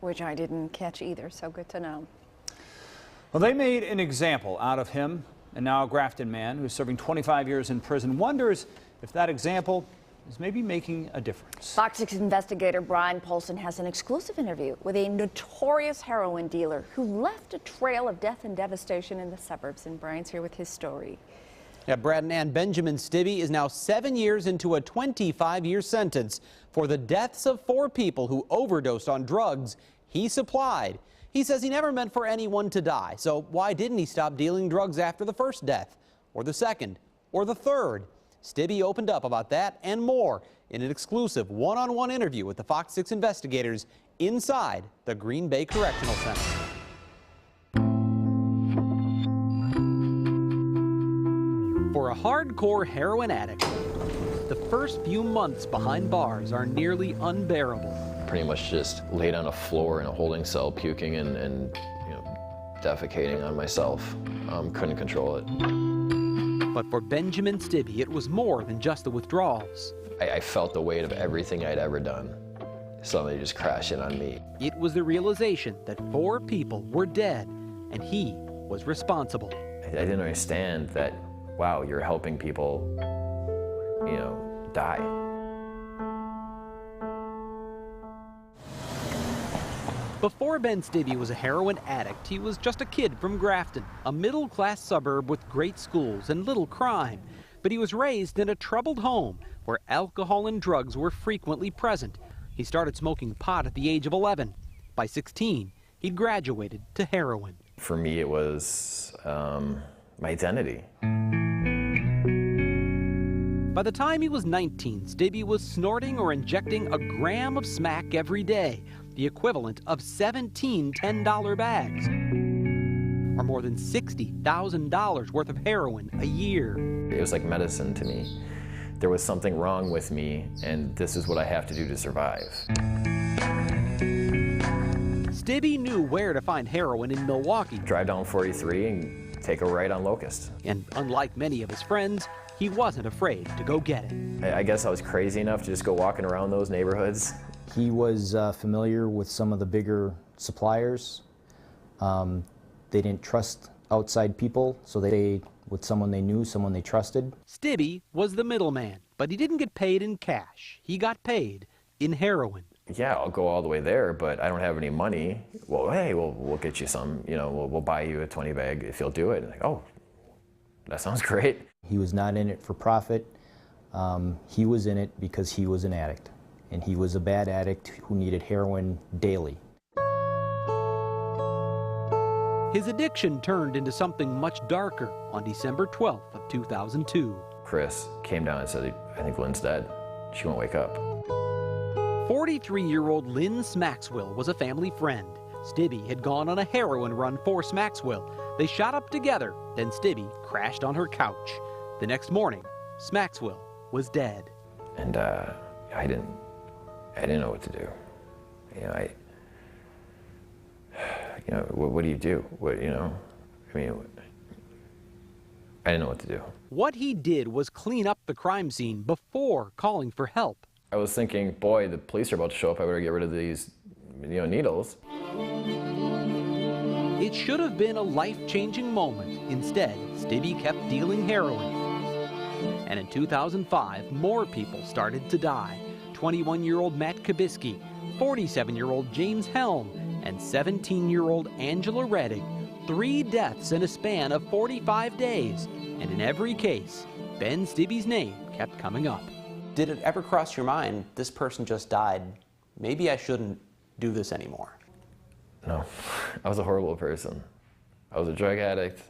which I didn't catch either, so good to know. Well, they made an example out of him, and now a Grafton man who's serving 25 years in prison wonders if that example is maybe making a difference. Fox 6 investigator Brian Polson has an exclusive interview with a notorious heroin dealer who left a trail of death and devastation in the suburbs. And Brian's here with his story. Yeah, Brad and Ann, Benjamin Stibbe is now 7 years into a 25-year sentence for the deaths of 4 people who overdosed on drugs he supplied. He says he never meant for anyone to die, so why didn't he stop dealing drugs after the first death, or the second, or the third? Stibbe opened up about that and more in an exclusive one-on-one interview with the Fox 6 investigators inside the Green Bay Correctional Center. For a hardcore heroin addict, the first few months behind bars are nearly unbearable. Pretty much just laid on a floor in a holding cell, puking and defecating on myself. Couldn't control it. But for Benjamin Stibbe, it was more than just the withdrawals. I felt the weight of everything I'd ever done suddenly just crash in on me. It was the realization that 4 people were dead, and he was responsible. I didn't understand that, wow, you're helping people, die. Before Ben Stibbe was a heroin addict, he was just a kid from Grafton, a middle-class suburb with great schools and little crime. But he was raised in a troubled home where alcohol and drugs were frequently present. He started smoking pot at the age of 11. By 16, he'd graduated to heroin. For me, it was my identity. By the time he was 19, Stibbe was snorting or injecting a gram of smack every day, the equivalent of 17 $10 bags, or more than $60,000 worth of heroin a year. It was like medicine to me. There was something wrong with me, and this is what I have to do to survive. Stibbe knew where to find heroin in Milwaukee. Drive down 43 and take a right on Locust. And unlike many of his friends, he wasn't afraid to go get it. I guess I was crazy enough to just go walking around those neighborhoods. He was familiar with some of the bigger suppliers. They didn't trust outside people, so they stayed with someone they knew, someone they trusted. Stibbe was the middleman, but he didn't get paid in cash. He got paid in heroin. Yeah, I'll go all the way there, but I don't have any money. Well, hey, we'll get you some, we'll buy you a 20 bag if you'll do it. Like, oh, that sounds great. He was not in it for profit. He was in it because he was an addict, and he was a bad addict who needed heroin daily. His addiction turned into something much darker on December 12th of 2002. Chris came down and said, I think Lynn's dead. She won't wake up. 43-year-old Lynn Smaxwell was a family friend. Stibbe had gone on a heroin run for Smaxwell. They shot up together, then Stibbe crashed on her couch. The next morning, Smaxwell was dead. And I didn't know what to do. What do you do? I didn't know what to do. What he did was clean up the crime scene before calling for help. I was thinking, boy, the police are about to show up. I better get rid of these, needles. It should have been a life-changing moment. Instead, Stibbe kept dealing heroin. And in 2005, more people started to die. 21-year-old Matt Kabisky, 47-year-old James Helm, and 17-year-old Angela Reddick. 3 deaths in a span of 45 days. And in every case, Ben Stibbe's name kept coming up. Did it ever cross your mind, this person just died, maybe I shouldn't do this anymore? No, I was a horrible person. I was a drug addict.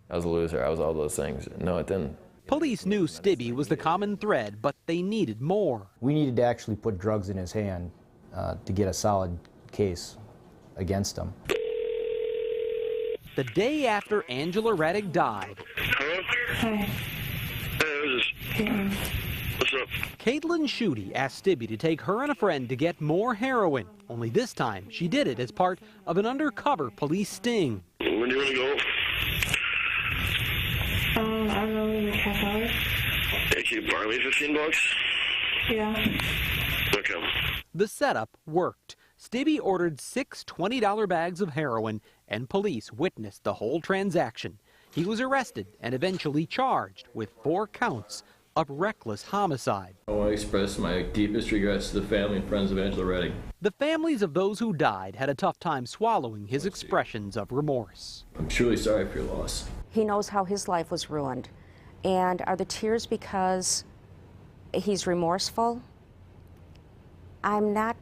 I was a loser. I was all those things. No, it didn't. Police knew Stibbe was the common thread, but they needed more. We needed to actually put drugs in his hand to get a solid case against him. The day after Angela Reddick died, Hello? Hi. Hey, who's this? What's up? Caitlin Schutte asked Stibbe to take her and a friend to get more heroin. Only this time, she did it as part of an undercover police sting. When do you want to go? I don't know, in like half hour. Hey, can you borrow me $15? Yeah. Okay. The setup worked. Stibbe ordered 6 $20 bags of heroin, and police witnessed the whole transaction. He was arrested and eventually charged with 4 counts of reckless homicide. I want to express my deepest regrets to the family and friends of Angela Redding. The families of those who died had a tough time swallowing his expressions of remorse. I'm truly sorry for your loss. He knows how his life was ruined. And are the tears because he's remorseful? I'm not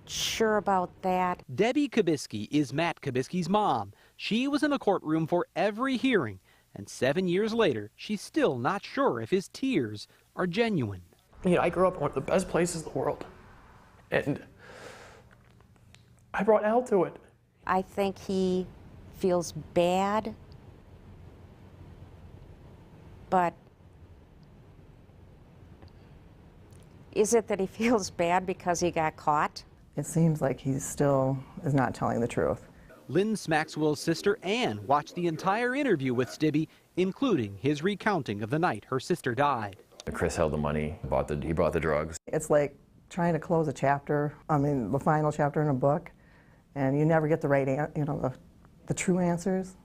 sure about that. Debbie Kubisky is Matt Kubisky's mom. She was in the courtroom for every hearing, and 7 years later, she's still not sure if his tears are genuine. You know, I grew up in one of the best places in the world, and I brought Al to it. I think he feels bad, but is it that he feels bad because he got caught? It seems like he still is not telling the truth. Lynn Smaxwell's sister Ann watched the entire interview with Stibbe, including his recounting of the night her sister died. Chris held the money, he brought the drugs. It's like trying to close a chapter, the final chapter in a book, and you never get the right, the true answers,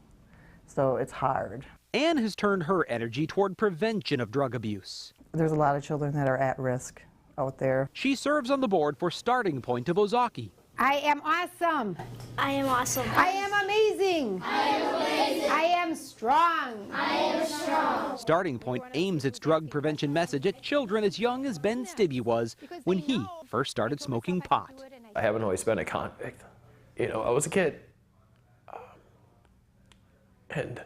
so it's hard. Ann has turned her energy toward prevention of drug abuse. There's a lot of children that are at risk out there. She serves on the board for Starting Point of Ozaki. I am awesome. I am awesome. I am amazing. I am amazing. I am strong. I am strong. Starting Point aims its drug prevention message at children as young as Ben Stibbe was when he first started smoking pot. I haven't always been a convict. You know, I was a kid. And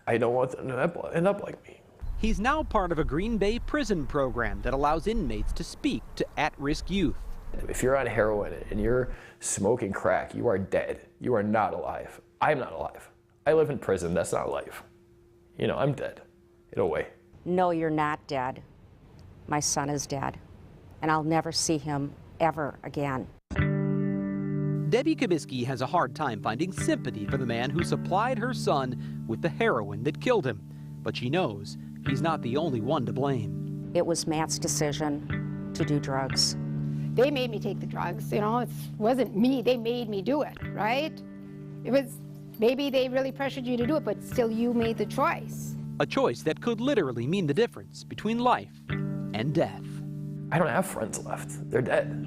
I don't want them to end up like me. He's now part of a Green Bay prison program that allows inmates to speak to at-risk youth. If you're on heroin and you're smoking crack, you are dead. You are not alive. I'm not alive. I live in prison. That's not life. You know, I'm dead in a way. No, you're not dead. My son is dead, and I'll never see him ever again. Debbie Kubisky has a hard time finding sympathy for the man who supplied her son with the heroin that killed him. But she knows he's not the only one to blame. It was Matt's decision to do drugs. They made me take the drugs, it wasn't me, they made me do it, right? It was, maybe they really pressured you to do it, but still you made the choice. A choice that could literally mean the difference between life and death. I don't have friends left. They're dead.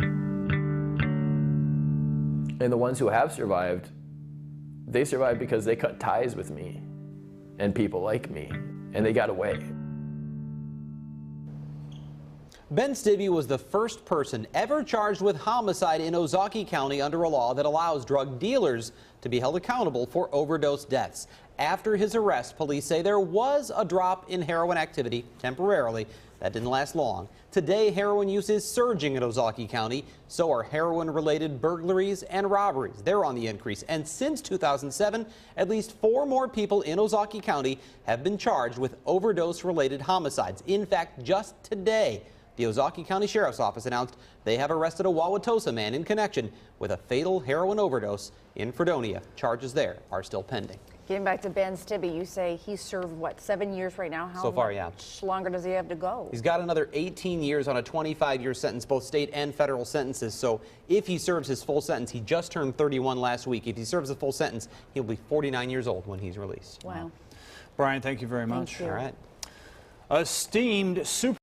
And the ones who have survived, they survived because they cut ties with me and people like me, and they got away. Ben Stibbe was the first person ever charged with homicide in Ozaki County under a law that allows drug dealers to be held accountable for overdose deaths. After his arrest, police say there was a drop in heroin activity temporarily. That didn't last long. Today, heroin use is surging in Ozaki County. So are heroin-related burglaries and robberies. They're on the increase. And since 2007, at least 4 more people in Ozaki County have been charged with overdose-related homicides. In fact, just today, the Ozaki County Sheriff's Office announced they have arrested a Wauwatosa man in connection with a fatal heroin overdose in Fredonia. Charges there are still pending. Getting back to Ben Stibbe, you say he served, what, 7 years right now? How so far, yeah. much longer does he have to go? He's got another 18 years on a 25-year sentence, both state and federal sentences. So if he serves his full sentence, he just turned 31 last week. If he serves a full sentence, he'll be 49 years old when he's released. Wow. Brian, thank you very much. Thank you. All right. Esteemed super